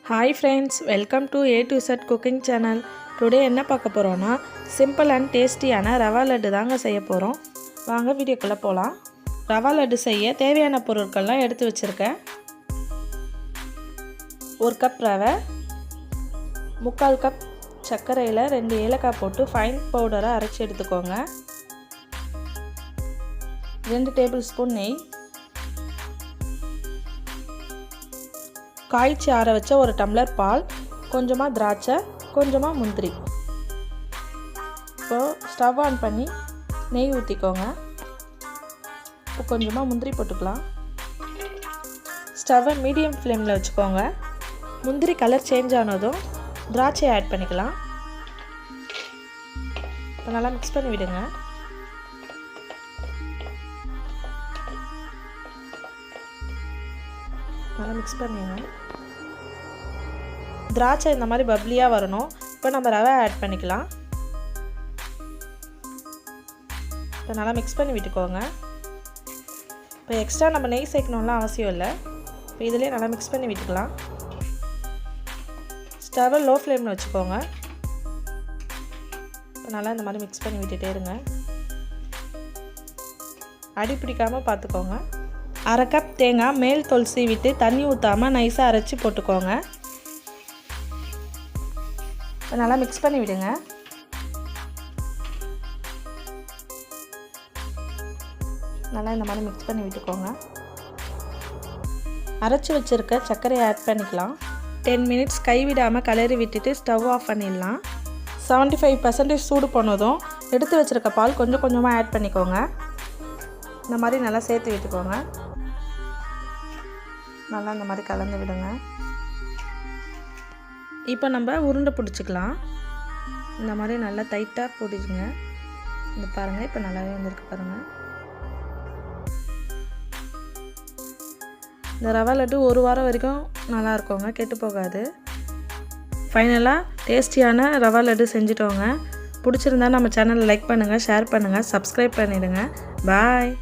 Hi friends, welcome to A to Z cooking channel. Today என்ன பார்க்க போறோம்னா simple and tasty ஆன ரவா லட்டு தாங்க செய்ய போறோம். வாங்க வீடியோக்குள்ள போலாம். ரவா லட்டு செய்ய தேவையான பொருட்கள்லாம் எடுத்து வச்சிருக்கேன். 1 கப் ரவை, 3/4 கப் சர்க்கரையில 2 ஏலக்காய் போட்டு ஃபைன் பவுடரா அரைச்சு எடுத்துக்கோங்க. 2 டேபிள்ஸ்பூன் நெய், காய்ச்சி ஆற வச்ச ஒரு டம்ளர் பால், கொஞ்சமாக திராட்சை, கொஞ்சமாக முந்திரி. இப்போ ஸ்டவ் ஆன் பண்ணி நெய் ஊற்றிக்கோங்க. இப்போ கொஞ்சமாக முந்திரி போட்டுக்கலாம். ஸ்டவ்வை மீடியம் ஃப்ளேமில் வச்சுக்கோங்க. முந்திரி கலர் சேஞ்ச் ஆனதும் திராட்சையை ஆட் பண்ணிக்கலாம். இப்போ நல்லா மிக்ஸ் பண்ணி விடுங்க. நல்லா மிக்ஸ் பண்ணிடுங்க. திராட்சை இந்த மாதிரி பப்ளியாக வரணும். இப்போ நம்ம ரவை ஆட் பண்ணிக்கலாம். இப்போ நல்லா மிக்ஸ் பண்ணி விட்டுக்கோங்க. இப்போ எக்ஸ்ட்ரா நம்ம நெய் சேர்க்கணும்லாம் அவசியம் இல்லை. இப்போ இதிலே நல்லா மிக்ஸ் பண்ணி விட்டுக்கலாம். ஸ்டவ்வை லோ ஃப்ளேமில் வச்சுக்கோங்க. இப்போ நல்லா இந்த மாதிரி மிக்ஸ் பண்ணி விட்டுட்டே இருங்க. அடி பிடிக்காமல் பார்த்துக்கோங்க. 1/2 கப் தேங்காய் மேல் தோல் சீவிட்டு தண்ணி ஊற்றாமல் நைஸாக அரைச்சி போட்டுக்கோங்க. இப்போ நல்லா மிக்ஸ் பண்ணி விடுங்க. நல்லா இந்த மாதிரி மிக்ஸ் பண்ணி விட்டுக்கோங்க. அரைச்சி வச்சுருக்க சர்க்கரையை ஆட் பண்ணிக்கலாம். 10 மினிட்ஸ் கைவிடாமல் கலரி விட்டுட்டு ஸ்டவ் ஆஃப் பண்ணிடலாம். 75% சூடு போனதும் எடுத்து வச்சுருக்க பால் கொஞ்சம் கொஞ்சமாக ஆட் பண்ணிக்கோங்க. இந்த மாதிரி நல்லா சேர்த்து விட்டுக்கோங்க. நல்லா இந்த மாதிரி கலந்து விடுங்க. இப்போ நம்ம உருண்டை பிடிச்சிக்கலாம். இந்த மாதிரி நல்லா டைட்டாக பிடிச்சிங்க. இந்த பாருங்கள், இப்போ நல்லாவே வந்திருக்கு பாருங்கள். இந்த ரவா லட்டு 1 வாரம் வரைக்கும் நல்லா இருக்குங்க, கெட்டு போகாது. ஃபைனலாக டேஸ்டியான ரவா லட்டு செஞ்சுட்டோங்க. பிடிச்சிருந்தா நம்ம சேனலை லைக் பண்ணுங்கள், ஷேர் பண்ணுங்கள், சப்ஸ்கிரைப் பண்ணிடுங்க. பாய்.